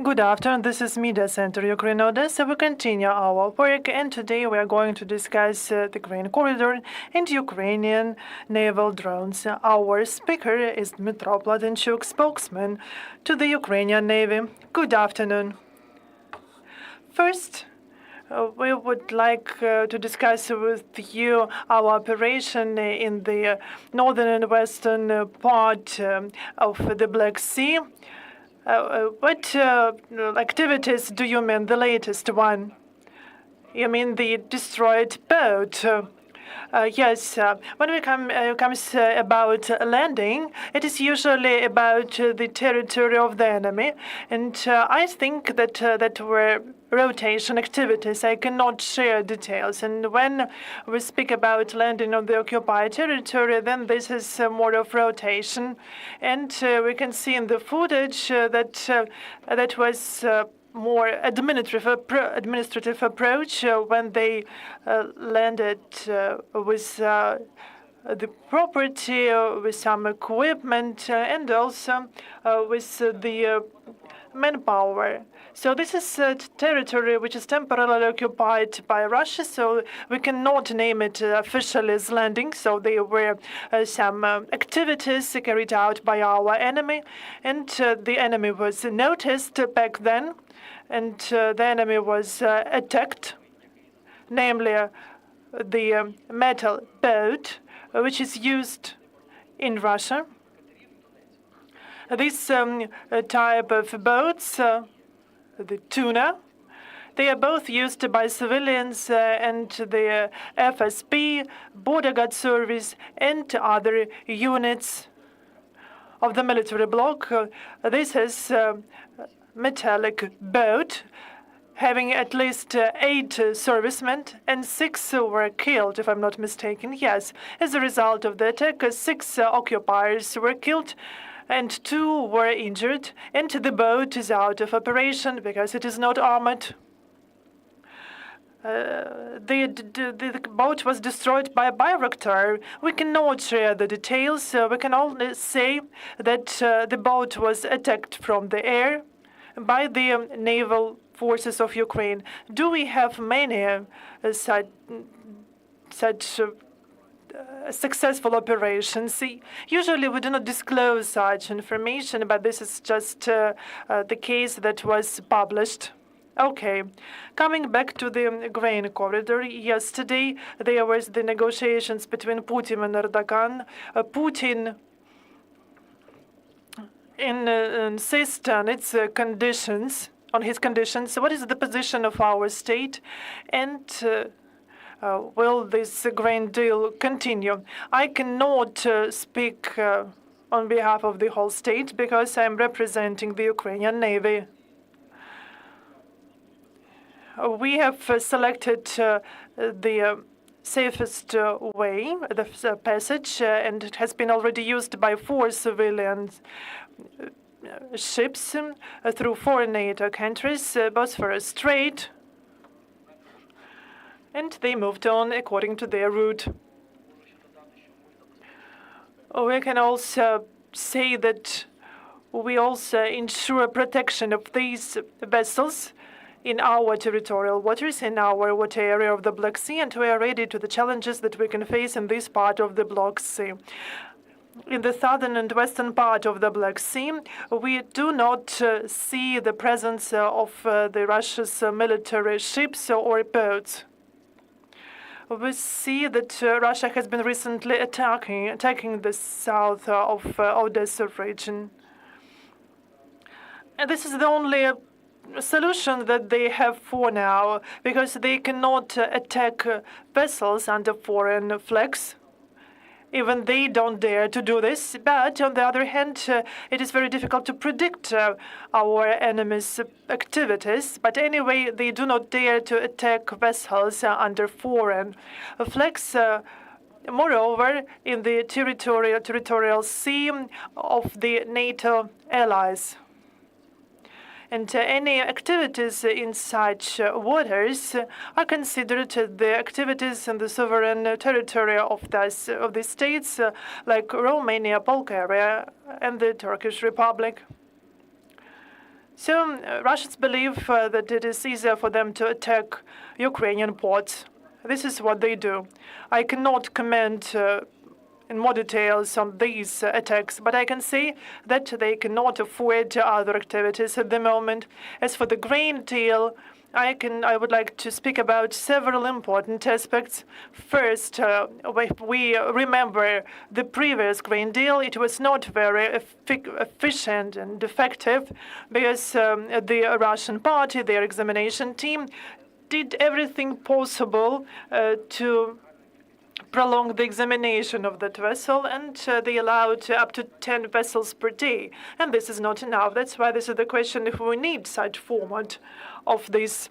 Good afternoon, this is Media Center Ukraine Odesa. We continue our work, and today we are going to discuss the Green Corridor and Ukrainian naval drones. Our speaker is Dmytro Pletenchuk, spokesman to the Ukrainian Navy. Good afternoon. First, we would like to discuss with you our operation in the northern and western part of the Black Sea. What activities do you mean, the latest one? You mean the destroyed boat? Yes, when it comes about landing, it is usually about the territory of the enemy, and I think that that were rotation activities. I cannot share details. And when we speak about landing on the occupied territory, then this is more of rotation, and we can see in the footage that was more administrative approach when they landed with the property, with some equipment, and also with the manpower. So this is a territory which is temporarily occupied by Russia, so we cannot name it officially as landing. So there were some activities carried out by our enemy, and the enemy was noticed back then, and the enemy was attacked, namely the metal boat, which is used in Russia. This type of boats, the tuna, they are both used by civilians and the FSB, Border Guard Service, and other units of the military bloc. This is metallic boat having at least 8 servicemen, and 6 were killed, if I'm not mistaken. Yes, as a result of the attack, 6 occupiers were killed and 2 were injured, and the boat is out of operation because it is not armored. The boat was destroyed by a Bayraktar. We cannot share the details. We can only say that the boat was attacked from the air by the naval forces of Ukraine. Do we have many such successful operations? Usually we do not disclose such information, but this is just the case that was published. Okay, coming back to the Grain Corridor, yesterday there was the negotiations between Putin and Erdogan. Putin insist on its conditions, on his conditions. What is the position of our state, and will this grain deal continue? I cannot speak on behalf of the whole state because I'm representing the Ukrainian Navy. We have selected the safest way, the passage, and it has been already used by 4 civilian ships through 4 NATO countries, Bosphorus Strait, and they moved on according to their route. We can also say that we also ensure protection of these vessels in our territorial waters, in our water area of the Black Sea, and we are ready to the challenges that we can face in this part of the Black Sea. In the southern and western part of the Black Sea, we do not see the presence of the Russia's military ships or boats. We see that Russia has been recently attacking the south of Odesa region. And this is the only solution that they have for now, because they cannot attack vessels under foreign flags. Even they don't dare to do this. But on the other hand, it is very difficult to predict our enemy's activities. But anyway, they do not dare to attack vessels under foreign flags. Moreover, in the territorial sea of the NATO allies. And any activities in such waters are considered the activities in the sovereign territory of the states like Romania, Bulgaria, and the Turkish Republic. So Russians believe that it is easier for them to attack Ukrainian ports. This is what they do. I cannot comment in more details on these attacks, but I can say that they cannot afford other activities at the moment. As for the grain deal, I would like to speak about several important aspects. First, if we remember the previous grain deal, it was not very efficient and effective because the Russian party, their examination team, did everything possible to prolong the examination of that vessel, and they allowed up to 10 vessels per day. And this is not enough. That's why this is the question if we need such format of this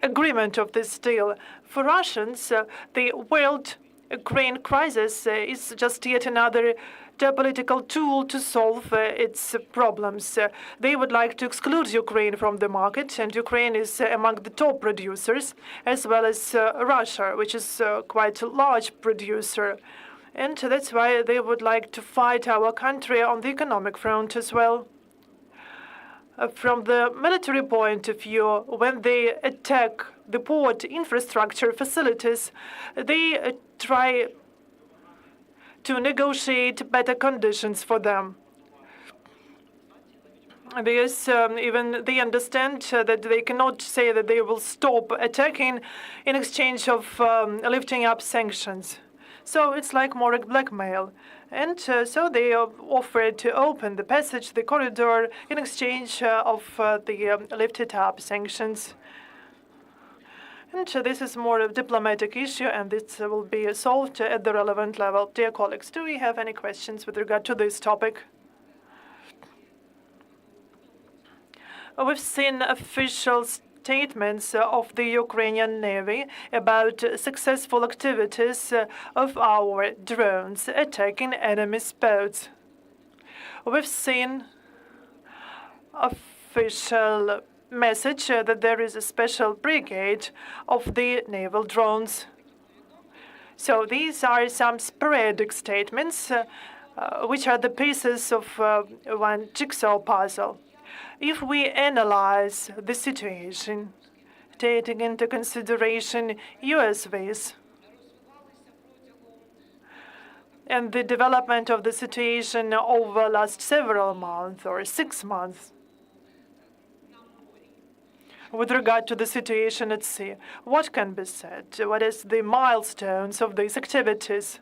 agreement, of this deal. For Russians, the world grain crisis is just yet another geopolitical tool to solve its problems. They would like to exclude Ukraine from the market, and Ukraine is among the top producers, as well as Russia, which is quite a large producer. And that's why they would like to fight our country on the economic front as well. From the military point of view, when they attack the port infrastructure facilities, they try to negotiate better conditions for them. Because even they understand that they cannot say that they will stop attacking in exchange of lifting up sanctions. So it's like more like blackmail. And so they offered to open the passage, the corridor, in exchange of the lifted up sanctions. And this is more a diplomatic issue, and this will be solved at the relevant level. Dear colleagues, do we have any questions with regard to this topic? We've seen official statements of the Ukrainian Navy about successful activities of our drones attacking enemy boats. We've seen official message that there is a special brigade of the naval drones. So these are some sporadic statements, which are the pieces of one jigsaw puzzle. If we analyze the situation, taking into consideration USVs and the development of the situation over the last several months or 6 months, with regard to the situation at sea, what can be said? What is the milestones of these activities?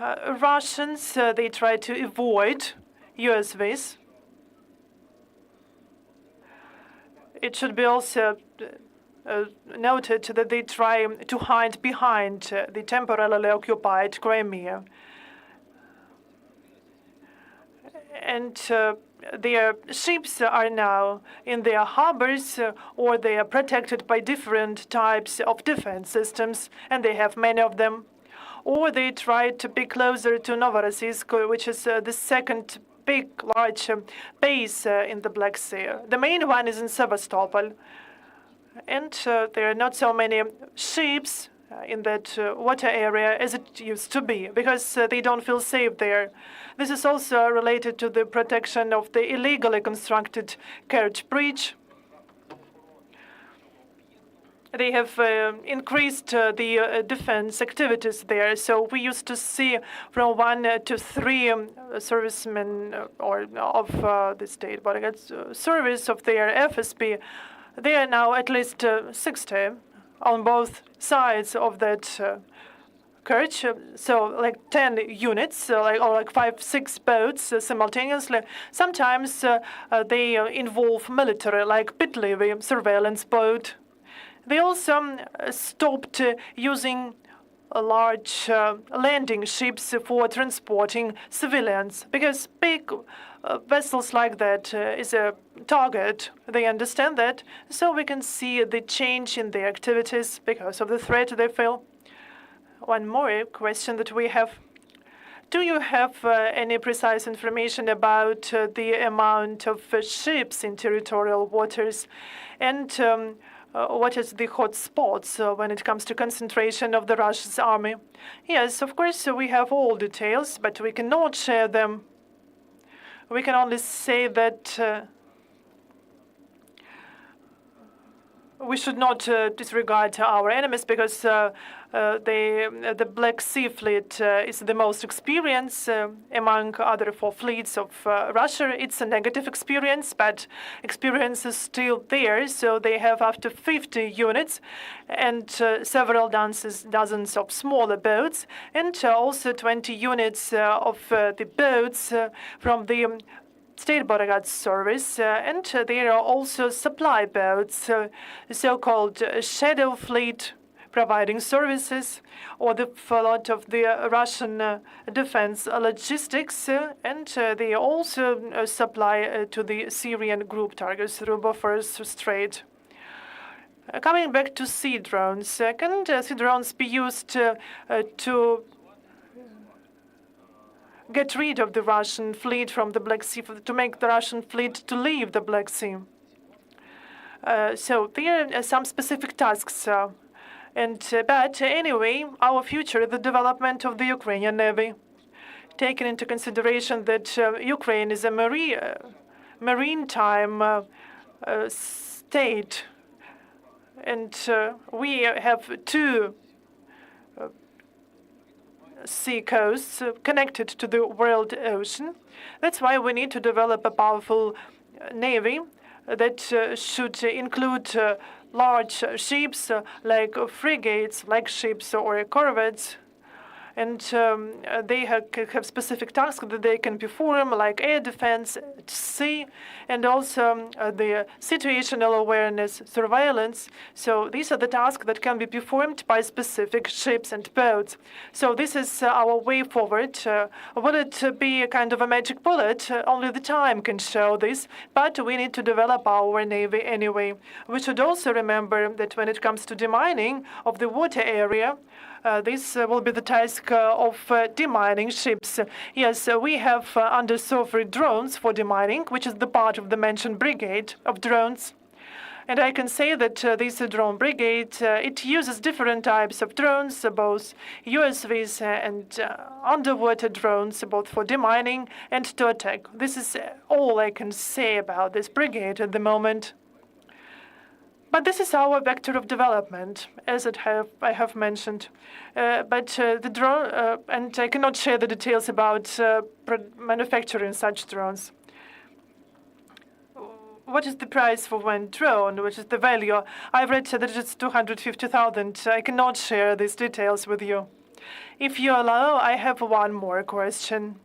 Russians, they try to avoid USVs. It should be also noted that they try to hide behind the temporarily occupied Crimea. And their ships are now in their harbors, or they are protected by different types of defense systems, and they have many of them. Or they try to be closer to Novorossiysk, which is the second big, large base in the Black Sea. The main one is in Sevastopol. And there are not so many ships in that water area as it used to be, because they don't feel safe there. This is also related to the protection of the illegally constructed Kerch Bridge. They have increased the defense activities there. So we used to see from 1 to 3 servicemen of the state bodyguard service of their FSB. They are now at least 60 on both sides of that Kerch, so like 10 units, or like 5-6 boats simultaneously. Sometimes they involve military, like Pitlivy surveillance boat. They also stopped using large landing ships for transporting civilians, because big vessels like that is a target. They understand that, so we can see the change in their activities because of the threat they feel. One more question that we have. Do you have any precise information about the amount of ships in territorial waters, and what is the hot spots when it comes to concentration of the Russian army? Yes, of course, we have all details, but we cannot share them we can only say that we should not disregard our enemies, because the Black Sea Fleet is the most experienced among other four fleets of Russia. It's a negative experience, but experience is still there. So they have up to 50 units and several dozens of smaller boats, and also 20 units of the boats from the State Border Guard Service, and there are also supply boats, so-called shadow fleet, providing services, or the float of the Russian defense logistics, and they also supply to the Syrian group targets through Bosphorus Strait. Coming back to sea drones, can sea drones be used to get rid of the Russian fleet from the Black Sea, to make the Russian fleet to leave the Black Sea? So there are some specific tasks. But anyway, our future, the development of the Ukrainian Navy, taking into consideration that Ukraine is a maritime state, and we have two sea coasts connected to the world ocean. That's why we need to develop a powerful navy that should include large ships like frigates, ships, or corvettes. And they have specific tasks that they can perform, like air defense at sea, and also the situational awareness, surveillance. So these are the tasks that can be performed by specific ships and boats. So this is our way forward. Will it be a kind of a magic bullet? Only the time can show this, but we need to develop our navy anyway. We should also remember that when it comes to demining of the water area, this will be the task of demining ships. Yes, we have under-surface drones for demining, which is the part of the mentioned brigade of drones. And I can say that this drone brigade, it uses different types of drones, both USVs and underwater drones, both for demining and to attack. This is all I can say about this brigade at the moment. But this is our vector of development, as I have mentioned. But the drone, and I cannot share the details about manufacturing such drones. What is the price for one drone? Which is the value? I've read that it's 250,000. I cannot share these details with you. If you allow, I have one more question.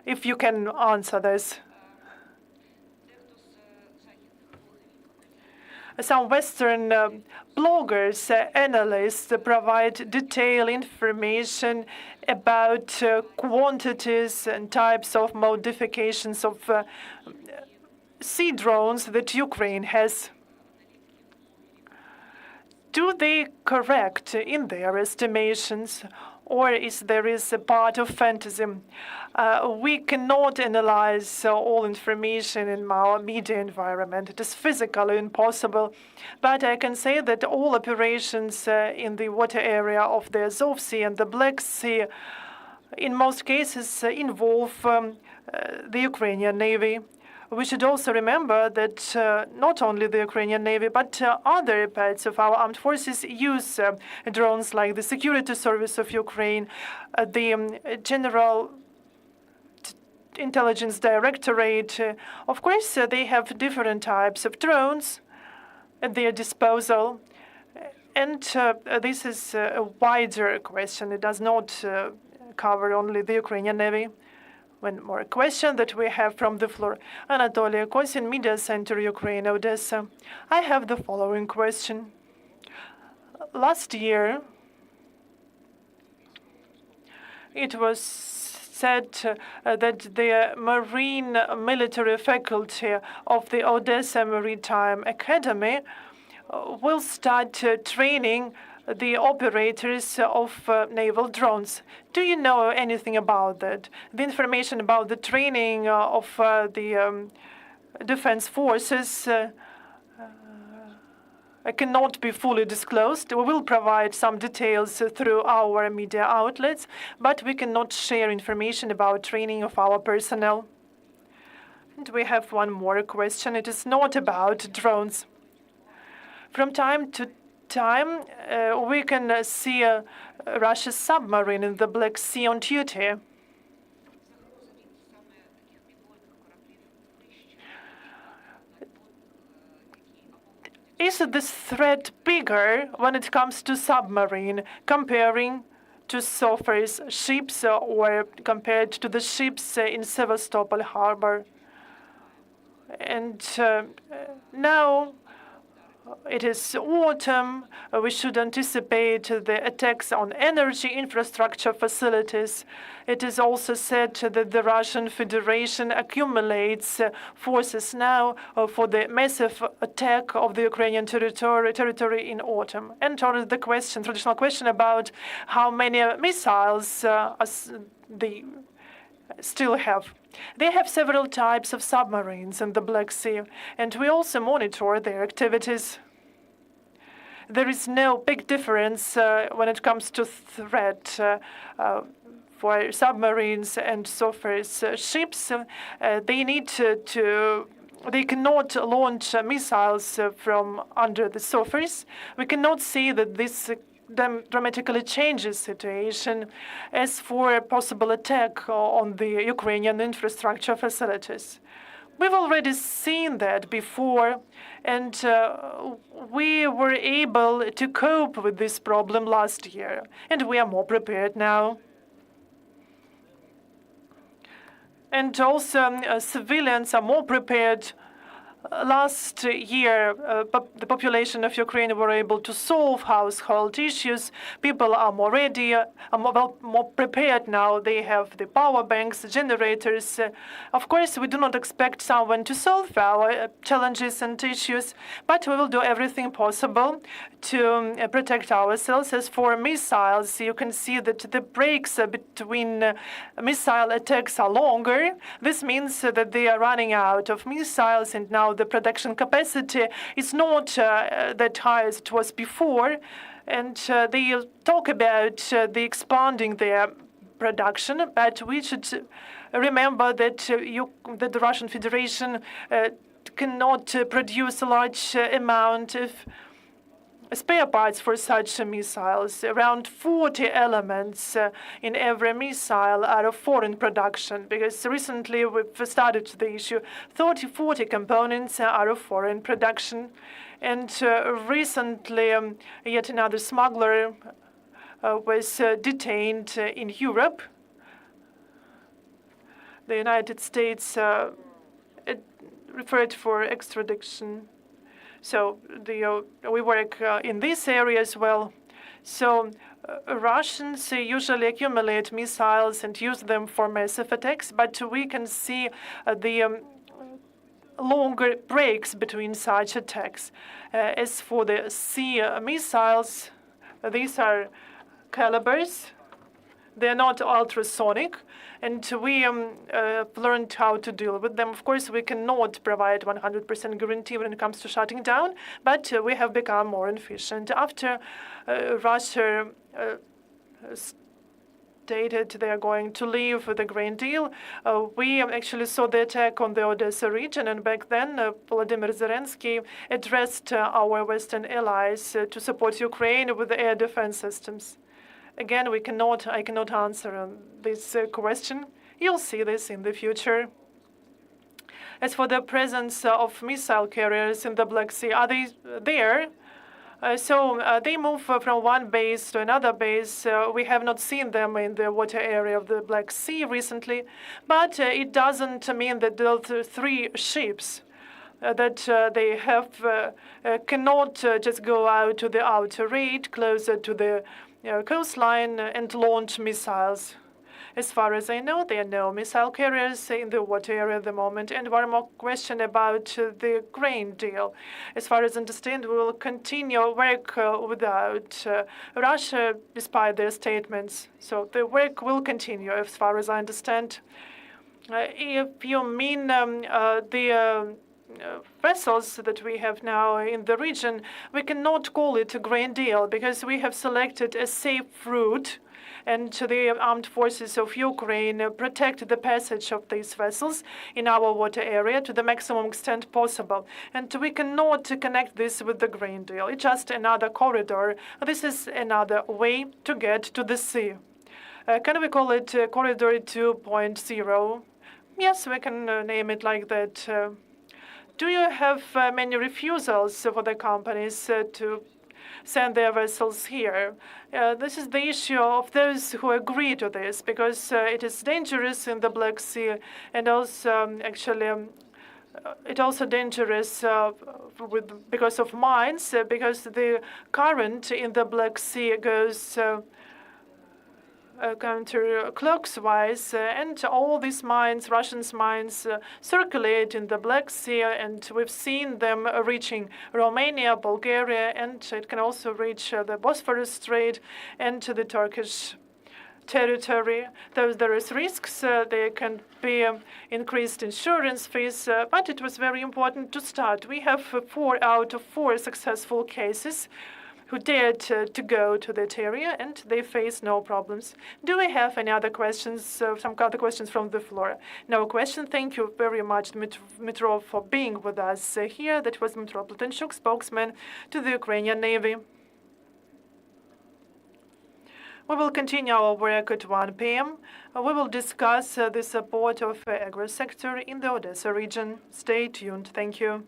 If you can answer this. Some Western bloggers, analysts provide detailed information about quantities and types of modifications of sea drones that Ukraine has. Do they correct in their estimations, or is there a part of fantasy? We cannot analyze all information in our media environment. It is physically impossible. But I can say that all operations in the water area of the Azov Sea and the Black Sea, in most cases, involve the Ukrainian Navy. We should also remember that not only the Ukrainian Navy, but other parts of our armed forces use drones, like the Security Service of Ukraine, the General Intelligence Directorate. Of course, they have different types of drones at their disposal. And this is a wider question. It does not cover only the Ukrainian Navy. One more question that we have from the floor. Anatoly Kosin, Media Center, Ukraine, Odesa. I have the following question. Last year, it was said that the Marine Military Faculty of the Odesa Maritime Academy will start training the operators of naval drones. Do you know anything about that? The information about the training of the defense forces cannot be fully disclosed. We will provide some details through our media outlets, but we cannot share information about training of our personnel. And we have one more question. It is not about drones. From time to time, we can see Russia's submarine in the Black Sea on duty. Is this threat bigger when it comes to submarine, comparing to surface ships or compared to the ships in Sevastopol harbor? And now it is autumn. We should anticipate the attacks on energy infrastructure facilities. It is also said that the Russian Federation accumulates forces now for the massive attack of the Ukrainian territory in autumn. And the traditional question about how many missiles they still have. They have several types of submarines in the Black Sea, and we also monitor their activities. There is no big difference when it comes to threat for submarines and surface ships. They cannot launch missiles from under the surface. We cannot see that this dramatically changes situation. As for a possible attack on the Ukrainian infrastructure facilities, we've already seen that before, and we were able to cope with this problem last year, and we are more prepared now. And also, civilians are more prepared. Last year, the population of Ukraine were able to solve household issues. People are more ready, more prepared now. They have the power banks, generators. Of course, we do not expect someone to solve our challenges and issues, but we will do everything possible to protect ourselves. As for missiles, you can see that the breaks between missile attacks are longer. This means that they are running out of missiles, and now the production capacity is not that high as it was before. And they talk about expanding their production, but we should remember that the Russian Federation cannot produce a large amount of spare parts for such missiles. Around 40 elements in every missile are of foreign production, because recently we've started the issue. 40 components are of foreign production. And recently, yet another smuggler was detained in Europe. The United States referred for extradition. So we work in this area as well. So Russians usually accumulate missiles and use them for massive attacks, but we can see the longer breaks between such attacks. As for the sea missiles, these are calibers. They're not ultrasonic, and we learned how to deal with them. Of course, we cannot provide 100% guarantee when it comes to shutting down, but we have become more efficient. After Russia stated they are going to leave the grain deal, we actually saw the attack on the Odesa region, and back then Volodymyr Zelensky addressed our Western allies to support Ukraine with air defense systems. Again, I cannot answer this question. You'll see this in the future. As for the presence of missile carriers in the Black Sea, are they there? They move from one base to another base. We have not seen them in the water area of the Black Sea recently, but it doesn't mean that the three ships that they have cannot just go out to the outer raid closer to the coastline and launch missiles. As far as I know, there are no missile carriers in the water area at the moment. And one more question about the grain deal. As far as I understand, we will continue work without Russia, despite their statements. So the work will continue, as far as I understand. If you mean the vessels that we have now in the region, we cannot call it a grain deal because we have selected a safe route, and the armed forces of Ukraine protect the passage of these vessels in our water area to the maximum extent possible. And we cannot connect this with the Green Deal. It's just another corridor. This is another way to get to the sea. Can we call it Corridor 2.0? Yes, we can name it like that. Do you have many refusals for the companies to send their vessels here? This is the issue of those who agree to this, because it is dangerous in the Black Sea, and also it's also dangerous because of mines, because the current in the Black Sea goes counterclockwise, and all these mines, Russian mines, circulate in the Black Sea, and we've seen them reaching Romania, Bulgaria, and it can also reach the Bosphorus Strait and to the Turkish territory. Though there is risks, there can be increased insurance fees, but it was very important to start. We have 4 out of 4 successful cases who dared to go to that area, and they face no problems. Do we have any other questions, some other questions from the floor? No question. Thank you very much, Dmytro, for being with us here. That was Dmytro Pletenchuk, spokesman to the Ukrainian Navy. We will continue our work at 1 p.m. We will discuss the support of agro sector in the Odesa region. Stay tuned. Thank you.